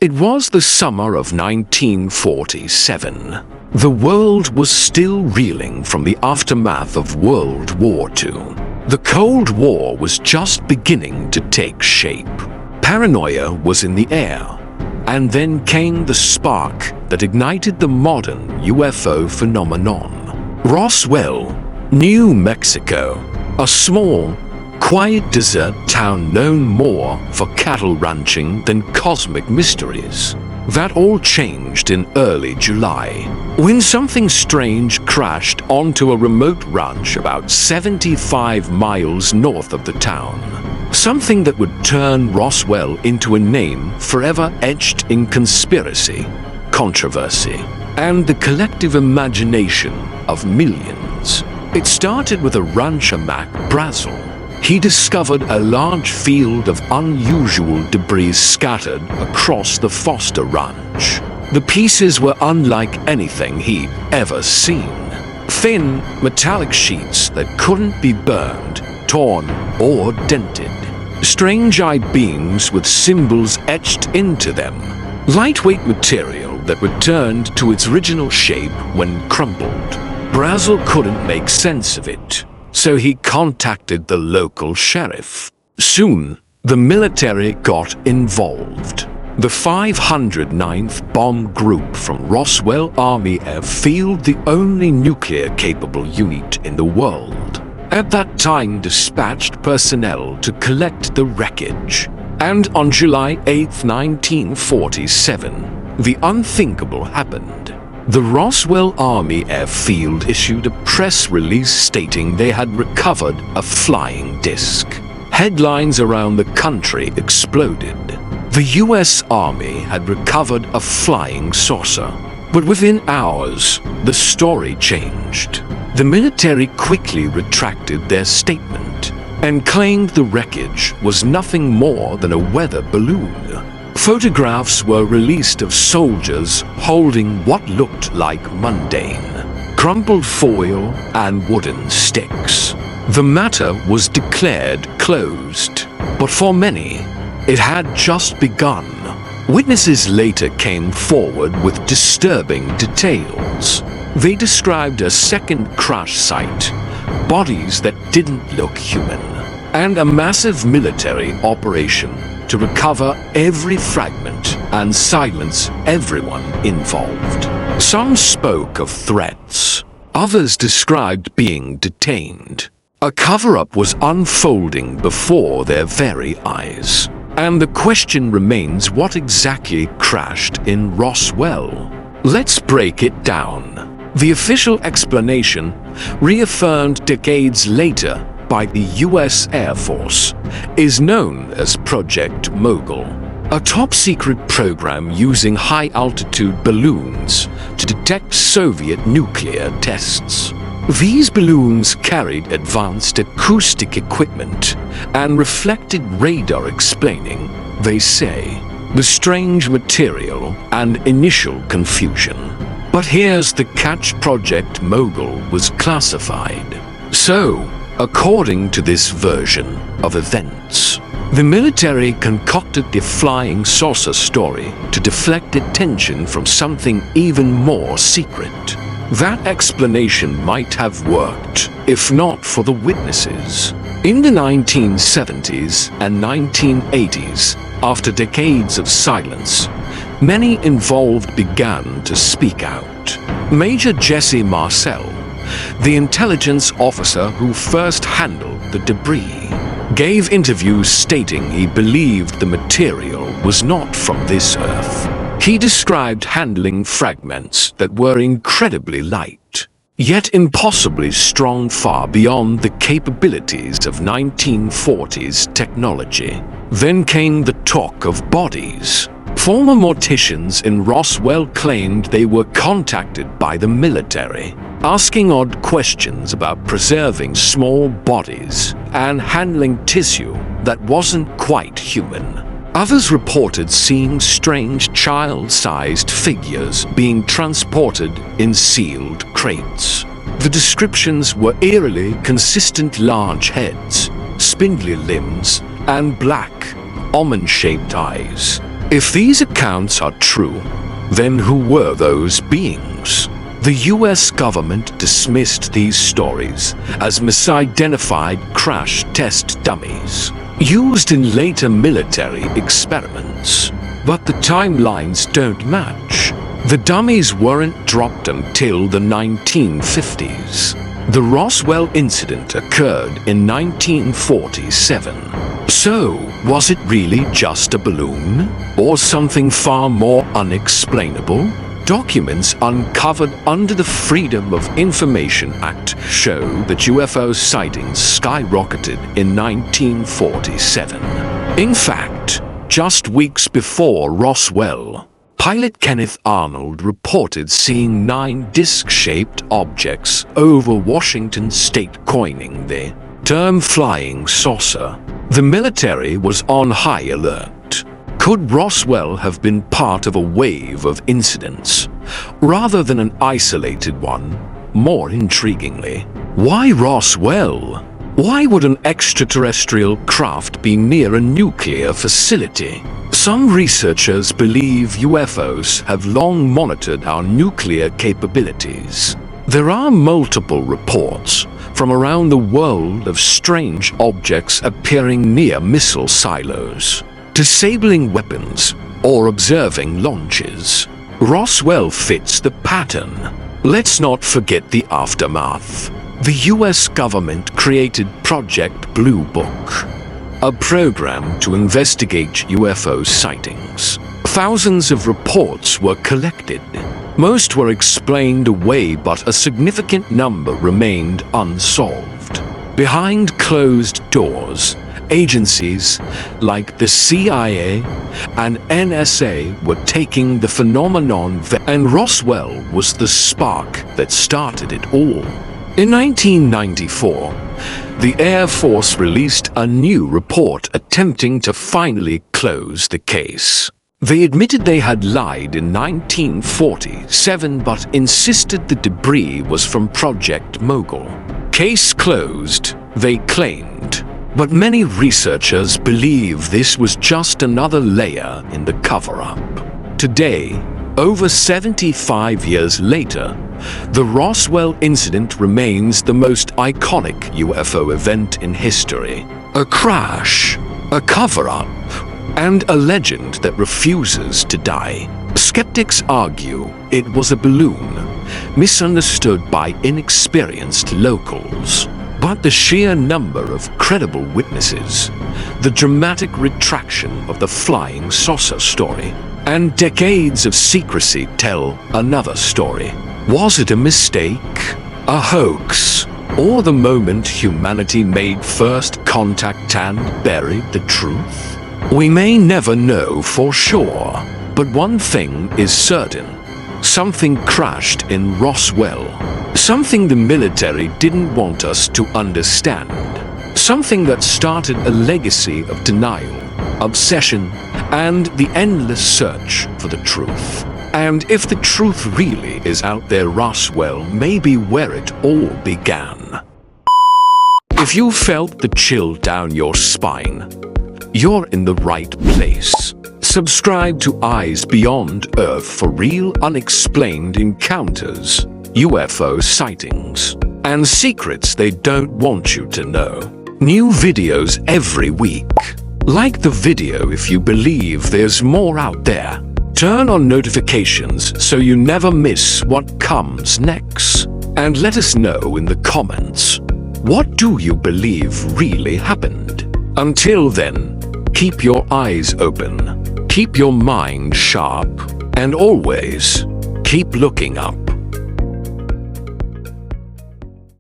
It was the summer of 1947. The world was still reeling from the aftermath of World War II. The Cold War was just beginning to take shape. Paranoia was in the air, and then came the spark that ignited the modern UFO phenomenon. Roswell, New Mexico, a small, quiet desert town known more for cattle ranching than cosmic mysteries. That all changed in early July, when something strange crashed onto a remote ranch about 75 miles north of the town. Something that would turn Roswell into a name forever etched in conspiracy, controversy, and the collective imagination of millions. It started with a rancher, Mac Brazel. He discovered a large field of unusual debris scattered across the Foster Ranch. The pieces were unlike anything he'd ever seen. Thin, metallic sheets that couldn't be burned, torn, or dented. Strange I-beams with symbols etched into them. Lightweight material that returned to its original shape when crumpled. Brazel couldn't make sense of it, so he contacted the local sheriff. Soon, the military got involved. The 509th Bomb Group from Roswell Army Airfield, the only nuclear-capable unit in the world, at that time dispatched personnel to collect the wreckage. And on July 8, 1947, the unthinkable happened. The Roswell Army Airfield issued a press release stating they had recovered a flying disc. Headlines around the country exploded. The U.S. Army had recovered a flying saucer. But within hours, the story changed. The military quickly retracted their statement and claimed the wreckage was nothing more than a weather balloon. Photographs were released of soldiers holding what looked like mundane, crumpled foil and wooden sticks. The matter was declared closed, but for many, it had just begun. Witnesses later came forward with disturbing details. They described a second crash site, bodies that didn't look human, and a massive military operation to recover every fragment and silence everyone involved. Some spoke of threats. Others described being detained. A cover-up was unfolding before their very eyes. And the question remains, what exactly crashed in Roswell? Let's break it down. The official explanation, reaffirmed decades later by the U.S. Air Force, is known as Project Mogul, a top-secret program using high-altitude balloons to detect Soviet nuclear tests. These balloons carried advanced acoustic equipment and reflected radar explaining, they say, the strange material and initial confusion. But here's the catch: Project Mogul was classified. So, according to this version of events, the military concocted the flying saucer story to deflect attention from something even more secret. That explanation might have worked, if not for the witnesses. In the 1970s and 1980s, after decades of silence, many involved began to speak out. Major Jesse Marcel, the intelligence officer who first handled the debris, gave interviews stating he believed the material was not from this Earth. He described handling fragments that were incredibly light, yet impossibly strong, far beyond the capabilities of 1940s technology. Then came the talk of bodies. Former morticians in Roswell claimed they were contacted by the military, asking odd questions about preserving small bodies and handling tissue that wasn't quite human. Others reported seeing strange child-sized figures being transported in sealed crates. The descriptions were eerily consistent: large heads, spindly limbs, and black, almond-shaped eyes. If these accounts are true, then who were those beings? The US government dismissed these stories as misidentified crash test dummies used in later military experiments. But the timelines don't match. The dummies weren't dropped until the 1950s. The Roswell incident occurred in 1947. So, was it really just a balloon? Or something far more unexplainable? Documents uncovered under the Freedom of Information Act show that UFO sightings skyrocketed in 1947. In fact, just weeks before Roswell, pilot Kenneth Arnold reported seeing 9 disc-shaped objects over Washington state, coining the term flying saucer. The military was on high alert. Could Roswell have been part of a wave of incidents, rather than an isolated one? More intriguingly, why Roswell? Why would an extraterrestrial craft be near a nuclear facility? Some researchers believe UFOs have long monitored our nuclear capabilities. There are multiple reports from around the world of strange objects appearing near missile silos, disabling weapons, or observing launches. Roswell fits the pattern. Let's not forget the aftermath. The US government created Project Blue Book, a program to investigate UFO sightings. Thousands of reports were collected. Most were explained away, but a significant number remained unsolved. Behind closed doors, agencies like the CIA and NSA were taking the phenomenon, and Roswell was the spark that started it all. In 1994, the Air Force released a new report attempting to finally close the case. They admitted they had lied in 1947 but insisted the debris was from Project Mogul. Case closed, they claimed. But many researchers believe this was just another layer in the cover-up. Today, over 75 years later, the Roswell incident remains the most iconic UFO event in history. A crash, a cover-up, and a legend that refuses to die. Skeptics argue it was a balloon, misunderstood by inexperienced locals. But the sheer number of credible witnesses, the dramatic retraction of the flying saucer story, and decades of secrecy tell another story. Was it a mistake, a hoax, or the moment humanity made first contact and buried the truth? We may never know for sure, but one thing is certain. Something crashed in Roswell. Something the military didn't want us to understand. Something that started a legacy of denial, obsession, and the endless search for the truth. And if the truth really is out there, Roswell may be where it all began. If you felt the chill down your spine, you're in the right place. Subscribe to Eyes Beyond Earth for real unexplained encounters, UFO sightings, and secrets they don't want you to know. New videos every week. Like the video if you believe there's more out there. Turn on notifications so you never miss what comes next. And let us know in the comments, what do you believe really happened? Until then, keep your eyes open, keep your mind sharp, and always keep looking up.